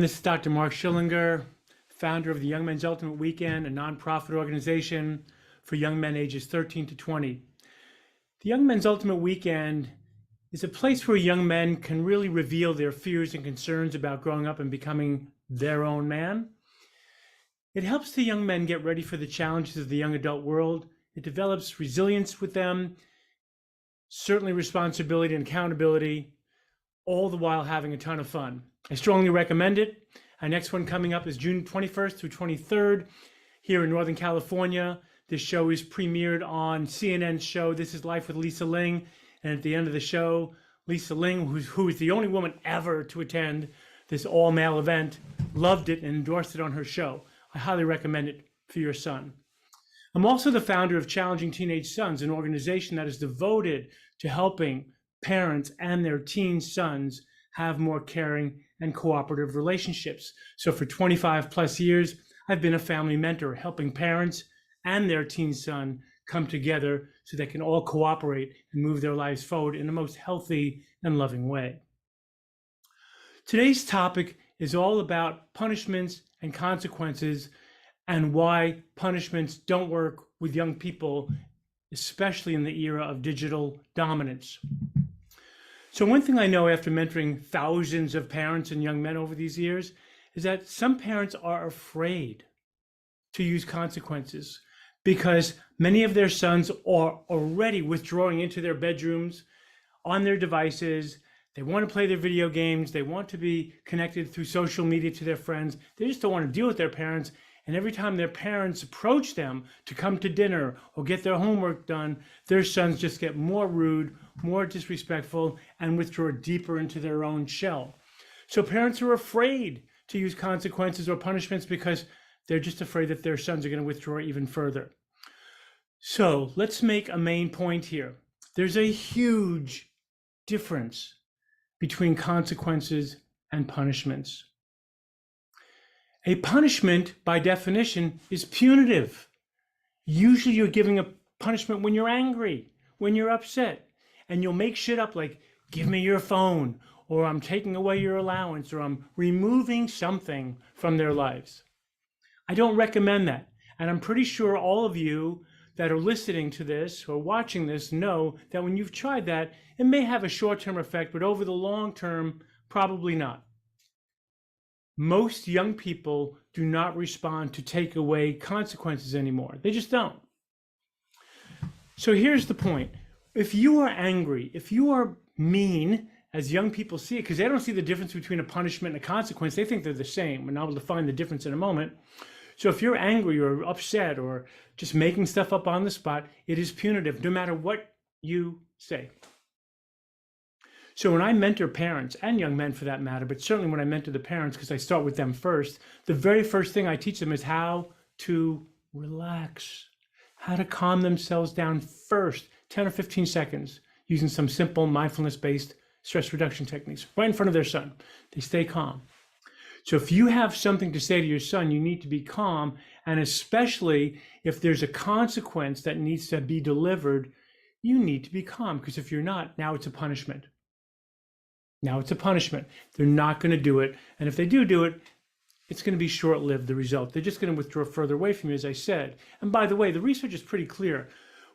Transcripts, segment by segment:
This is Dr. Mark Schillinger, founder of the Young Men's Ultimate Weekend, a nonprofit organization for young men ages 13 to 20. The Young Men's Ultimate Weekend is a place where young men can really reveal their fears and concerns about growing up and becoming their own man. It helps the young men get ready for the challenges of the young adult world. It develops resilience with them, certainly responsibility and accountability, all the while having a ton of fun. I strongly recommend it. Our next one coming up is June 21st through 23rd here in Northern California. This show is premiered on CNN's show, This is Life with Lisa Ling. And at the end of the show, Lisa Ling, who is the only woman ever to attend this all-male event, loved it and endorsed it on her show. I highly recommend it for your son. I'm also the founder of Challenging Teenage Sons, an organization that is devoted to helping parents and their teen sons have more caring and cooperative relationships. So for 25 plus years, I've been a family mentor, helping parents and their teen son come together so they can all cooperate and move their lives forward in the most healthy and loving way. Today's topic is all about punishments and consequences and why punishments don't work with young people, especially in the era of digital dominance. So one thing I know after mentoring thousands of parents and young men over these years is that some parents are afraid to use consequences because many of their sons are already withdrawing into their bedrooms on their devices. They want to play their video games. They want to be connected through social media to their friends. They just don't want to deal with their parents. And every time their parents approach them to come to dinner or get their homework done, their sons just get more rude, more disrespectful, and withdraw deeper into their own shell. So parents are afraid to use consequences or punishments because they're just afraid that their sons are going to withdraw even further. So let's make a main point here. There's a huge difference between consequences and punishments. A punishment, by definition, is punitive. Usually you're giving a punishment when you're angry, when you're upset, and you'll make shit up like, give me your phone, or I'm taking away your allowance, or I'm removing something from their lives. I don't recommend that. And I'm pretty sure all of you that are listening to this or watching this know that when you've tried that, it may have a short-term effect, but over the long term, probably not. Most young people do not respond to take away consequences anymore. They just don't. So here's the point. If you are angry, if you are mean, as young people see it, because they don't see the difference between a punishment and a consequence, they think they're the same, and I'll define the difference in a moment. So if you're angry or upset or just making stuff up on the spot, it is punitive, no matter what you say. So when I mentor parents and young men for that matter, but certainly when I mentor the parents, because I start with them first, the very first thing I teach them is how to relax, how to calm themselves down first, 10 or 15 seconds, using some simple mindfulness-based stress reduction techniques right in front of their son. They stay calm. So if you have something to say to your son, you need to be calm, and especially if there's a consequence that needs to be delivered, you need to be calm, because if you're not, now it's a punishment. Now it's a punishment. They're not going to do it. And if they do it, it's going to be short-lived, the result. They're just going to withdraw further away from you, as I said. And by the way, the research is pretty clear.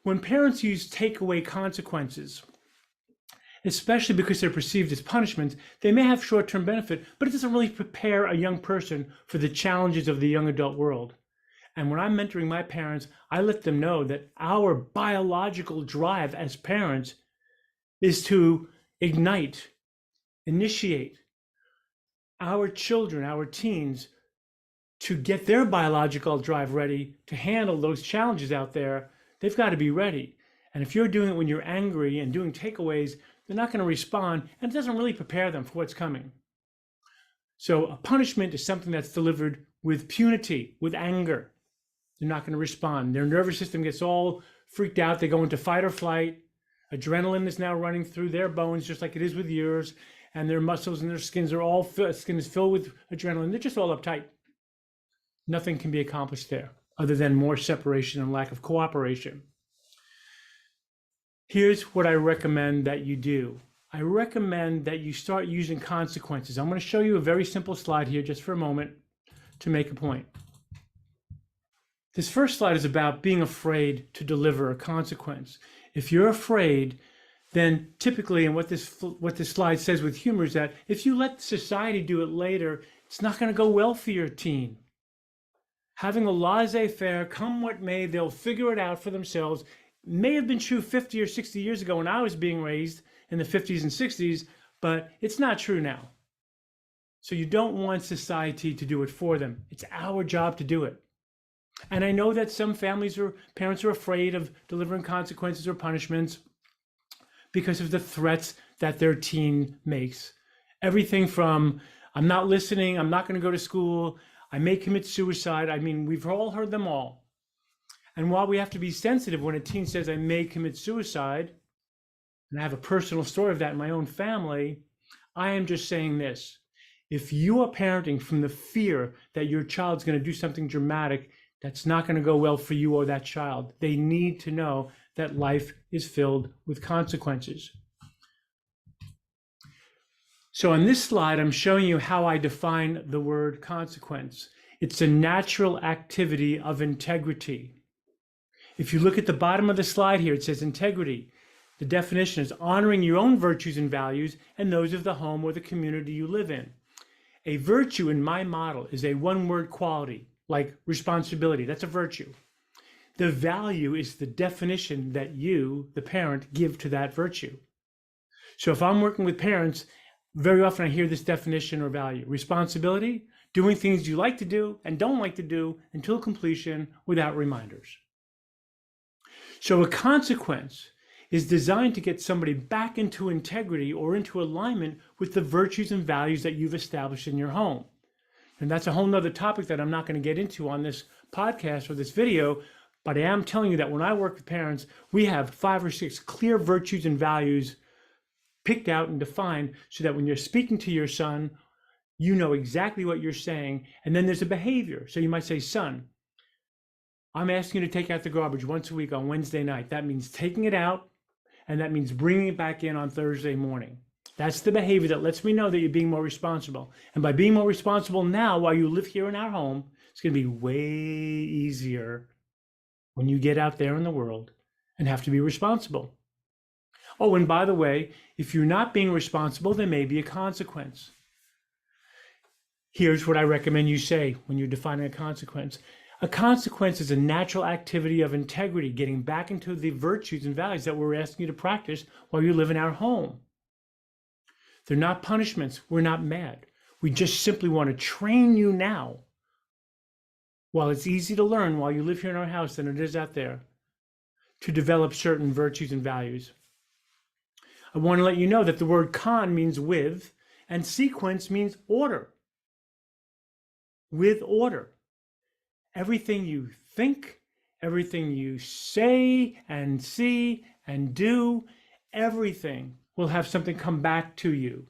When parents use takeaway consequences, especially because they're perceived as punishments, they may have short-term benefit, but it doesn't really prepare a young person for the challenges of the young adult world. And when I'm mentoring my parents, I let them know that our biological drive as parents is to initiate our children, our teens, to get their biological drive ready to handle those challenges out there. They've got to be ready. And if you're doing it when you're angry and doing takeaways, they're not going to respond, and it doesn't really prepare them for what's coming. So a punishment is something that's delivered with punity, with anger. They're not going to respond. Their nervous system gets all freaked out. They go into fight or flight. Adrenaline is now running through their bones, just like it is with yours, and their muscles and their skin is filled with adrenaline. They're just all uptight. Nothing can be accomplished there other than more separation and lack of cooperation. Here's what I recommend that you do. I recommend that you start using consequences. I'm going to show you a very simple slide here just for a moment to make a point. This first slide is about being afraid to deliver a consequence. If you're afraid, then typically, and what this slide says with humor is that if you let society do it later, it's not going to go well for your teen. Having a laissez-faire, come what may, they'll figure it out for themselves. May have been true 50 or 60 years ago when I was being raised in the 50s and 60s, but it's not true now. So you don't want society to do it for them. It's our job to do it. And I know that some families or parents are afraid of delivering consequences or punishments because of the threats that their teen makes. Everything from, I'm not listening, I'm not going to go to school, I may commit suicide. I mean, we've all heard them all. And while we have to be sensitive when a teen says, I may commit suicide, and I have a personal story of that in my own family, I am just saying this. If you are parenting from the fear that your child's going to do something dramatic, that's not going to go well for you or that child. They need to know that life is filled with consequences. So on this slide, I'm showing you how I define the word consequence. It's a natural activity of integrity. If you look at the bottom of the slide here, it says integrity. The definition is honoring your own virtues and values and those of the home or the community you live in. A virtue in my model is a one-word quality, like responsibility. That's a virtue. The value is the definition that you, the parent, give to that virtue. So if I'm working with parents, very often I hear this definition or value. Responsibility, doing things you like to do and don't like to do until completion without reminders. So a consequence is designed to get somebody back into integrity or into alignment with the virtues and values that you've established in your home. And that's a whole nother topic that I'm not going to get into on this podcast or this video, but I am telling you that when I work with parents, we have 5 or 6 clear virtues and values picked out and defined so that when you're speaking to your son, you know exactly what you're saying. And then there's a behavior. So you might say, son, I'm asking you to take out the garbage once a week on Wednesday night. That means taking it out, and that means bringing it back in on Thursday morning. That's the behavior that lets me know that you're being more responsible. And by being more responsible now, while you live here in our home, it's going to be way easier when you get out there in the world and have to be responsible. Oh, and by the way, if you're not being responsible, there may be a consequence. Here's what I recommend you say when you're defining a consequence. A consequence is a natural activity of integrity, getting back into the virtues and values that we're asking you to practice while you live in our home. They're not punishments. We're not mad. We just simply want to train you now, while it's easy to learn while you live here in our house than it is out there, to develop certain virtues and values. I want to let you know that the word con means with, and sequence means order. With order. Everything you think, everything you say and see and do, everything will have something come back to you.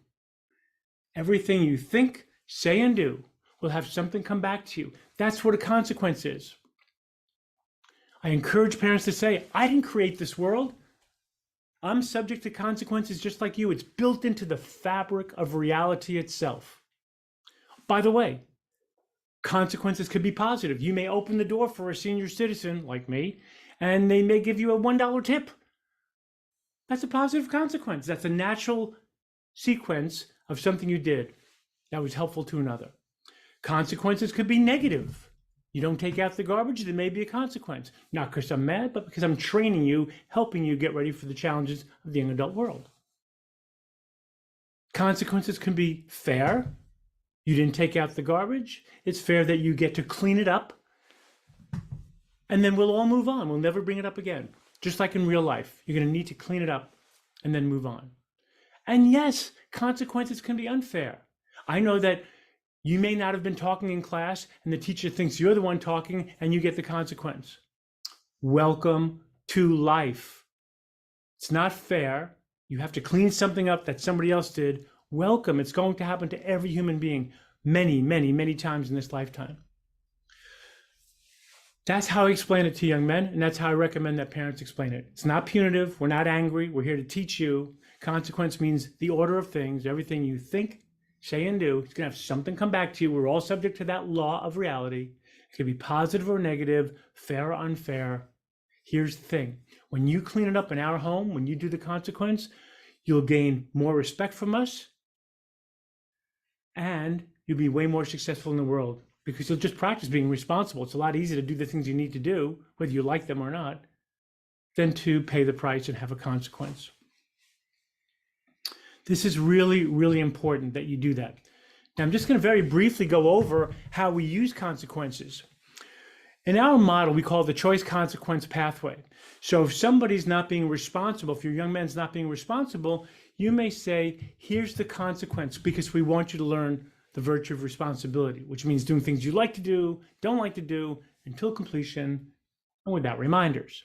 Everything you think, say, and do will have something come back to you. That's what a consequence is. I encourage parents to say, I didn't create this world. I'm subject to consequences just like you. It's built into the fabric of reality itself. By the way, consequences could be positive. You may open the door for a senior citizen like me, and they may give you a $1 tip. That's a positive consequence. That's a natural sequence of something you did that was helpful to another. Consequences could be negative. You don't take out the garbage, there may be a consequence. Not because I'm mad, but because I'm training you, helping you get ready for the challenges of the young adult world. Consequences can be fair. You didn't take out the garbage. It's fair that you get to clean it up. And then we'll all move on. We'll never bring it up again. Just like in real life, you're going to need to clean it up and then move on. And yes, consequences can be unfair. I know that you may not have been talking in class and the teacher thinks you're the one talking and you get the consequence. Welcome to life. It's not fair. You have to clean something up that somebody else did. Welcome. It's going to happen to every human being many, many, many times in this lifetime. That's how I explain it to young men, and that's how I recommend that parents explain it. It's not punitive. We're not angry. We're here to teach you, Consequence means the order of things. Everything you think, say, and do, it's going to have something come back to you. We're all subject to that law of reality. It could be positive or negative, fair or unfair. Here's the thing. When you clean it up in our home, when you do the consequence, you'll gain more respect from us, and you'll be way more successful in the world because you'll just practice being responsible. It's a lot easier to do the things you need to do, whether you like them or not, than to pay the price and have a consequence. This is really, really important that you do that. Now, I'm just going to very briefly go over how we use consequences. In our model, we call it the choice consequence pathway. So if somebody's not being responsible, if your young man's not being responsible, you may say, here's the consequence, because we want you to learn the virtue of responsibility, which means doing things you like to do, don't like to do, until completion, and without reminders.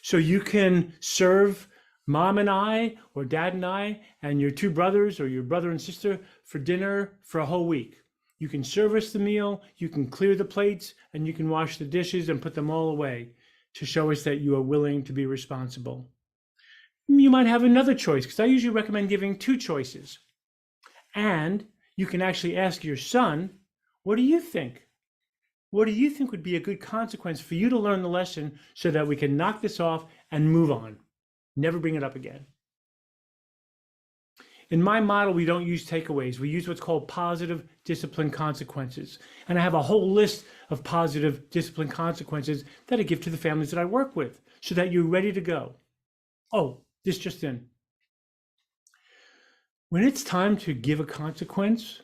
So you can serve mom and I, or dad and I, and your two brothers, or your brother and sister for dinner for a whole week. You can serve us the meal, you can clear the plates, and you can wash the dishes and put them all away to show us that you are willing to be responsible. You might have another choice, because I usually recommend giving two choices. And you can actually ask your son, what do you think? What do you think would be a good consequence for you to learn the lesson so that we can knock this off and move on? Never bring it up again. In my model, we don't use takeaways. We use what's called positive discipline consequences. And I have a whole list of positive discipline consequences that I give to the families that I work with so that you're ready to go. Oh, this just in. When it's time to give a consequence,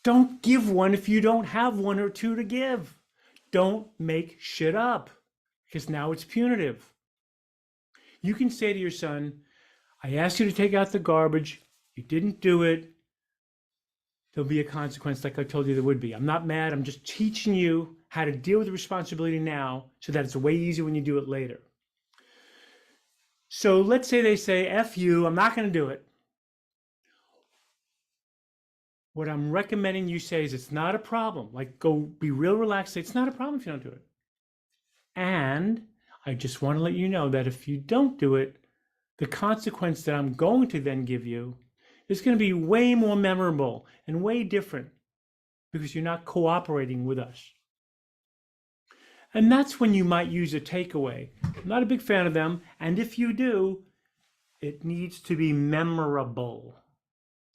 don't give one if you don't have one or two to give. Don't make shit up, because now it's punitive. You can say to your son, I asked you to take out the garbage. You didn't do it. There'll be a consequence like I told you there would be. I'm not mad. I'm just teaching you how to deal with the responsibility now so that it's way easier when you do it later. So let's say they say, F you, I'm not going to do it. What I'm recommending you say is it's not a problem. Like, go be real relaxed. Say it's not a problem if you don't do it. And I just want to let you know that if you don't do it, the consequence that I'm going to then give you is going to be way more memorable and way different because you're not cooperating with us. And that's when you might use a takeaway. I'm not a big fan of them. And if you do, it needs to be memorable.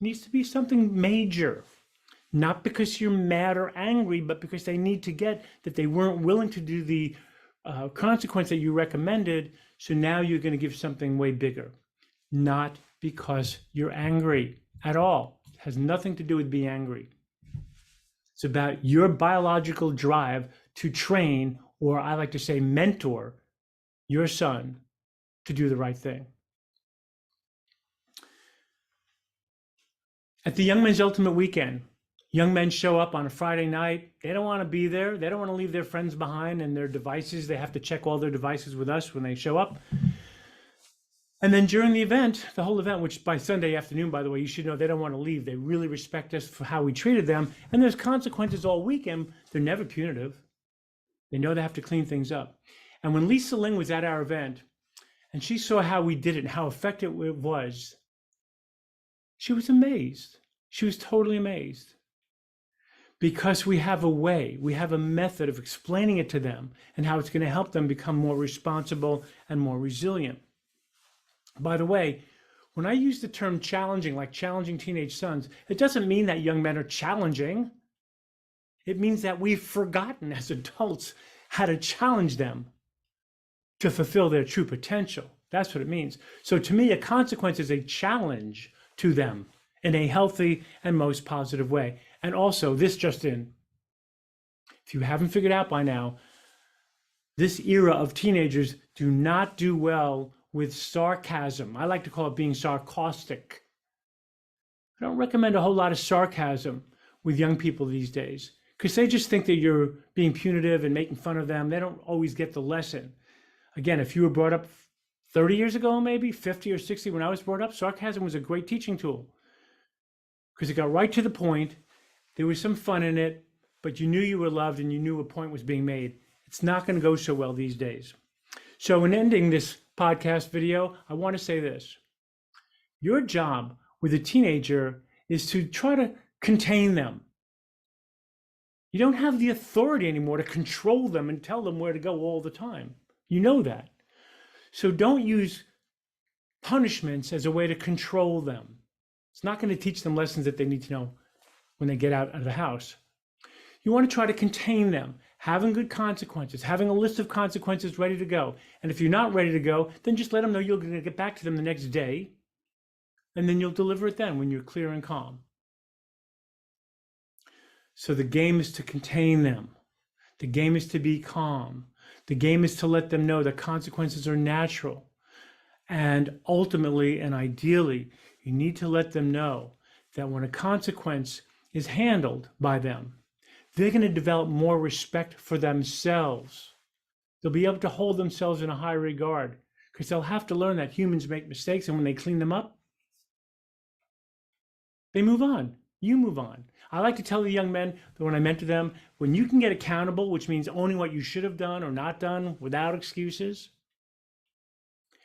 It needs to be something major. Not because you're mad or angry, but because they need to get that they weren't willing to do the consequence that you recommended. So now you're going to give something way bigger. Not because you're angry at all. It has nothing to do with being angry. It's about your biological drive to train, or I like to say mentor, your son to do the right thing. At the Young Men's Ultimate Weekend, young men show up on a Friday night. They don't want to be there. They don't want to leave their friends behind and their devices. They have to check all their devices with us when they show up. And then during the event, the whole event, which by Sunday afternoon, by the way, you should know they don't want to leave. They really respect us for how we treated them. And there's consequences all weekend. They're never punitive. They know they have to clean things up. And when Lisa Ling was at our event and she saw how we did it and how effective it was, she was amazed. She was totally amazed. Because we have a way, we have a method of explaining it to them and how it's going to help them become more responsible and more resilient. By the way, when I use the term challenging, like challenging teenage sons, it doesn't mean that young men are challenging. It means that we've forgotten as adults how to challenge them to fulfill their true potential. That's what it means. So to me, a consequence is a challenge to them in a healthy and most positive way. And also, this just in, if you haven't figured out by now, this era of teenagers do not do well with sarcasm. I like to call it being sarcastic. I don't recommend a whole lot of sarcasm with young people these days because they just think that you're being punitive and making fun of them. They don't always get the lesson. Again, if you were brought up 30 years ago, maybe 50 or 60 when I was brought up, sarcasm was a great teaching tool because it got right to the point. There was some fun in it, but you knew you were loved and you knew a point was being made. It's not going to go so well these days. So in ending this podcast video, I want to say this. Your job with a teenager is to try to contain them. You don't have the authority anymore to control them and tell them where to go all the time. You know that. So don't use punishments as a way to control them. It's not going to teach them lessons that they need to know when they get out of the house. You want to try to contain them, having good consequences, having a list of consequences ready to go. And if you're not ready to go, then just let them know you're going to get back to them the next day, and then you'll deliver it then when you're clear and calm. So the game is to contain them. The game is to be calm. The game is to let them know that consequences are natural. And ultimately and ideally, you need to let them know that when a consequence is handled by them, they're going to develop more respect for themselves. They'll be able to hold themselves in a high regard because they'll have to learn that humans make mistakes, and when they clean them up, they move on. You move on. I like to tell the young men that when I mentor them, when you can get accountable, which means owning what you should have done or not done without excuses,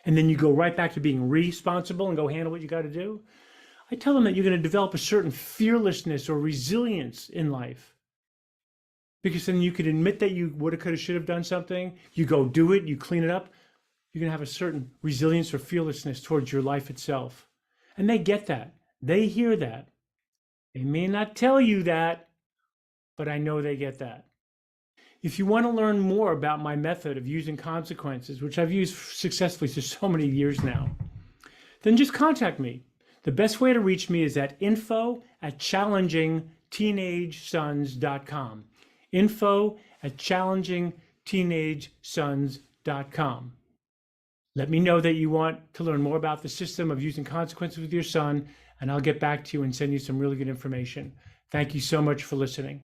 and then you go right back to being responsible and go handle what you got to do, I tell them that you're going to develop a certain fearlessness or resilience in life. Because then you can admit that you woulda, coulda, should have done something, you go do it, you clean it up, you're going to have a certain resilience or fearlessness towards your life itself. And they get that. They hear that. They may not tell you that, but I know they get that. If you want to learn more about my method of using consequences, which I've used successfully for so many years now, then just contact me. The best way to reach me is at info@challengingteenagesons.com. info@challengingteenagesons.com. Let me know that you want to learn more about the system of using consequences with your son, and I'll get back to you and send you some really good information. Thank you so much for listening.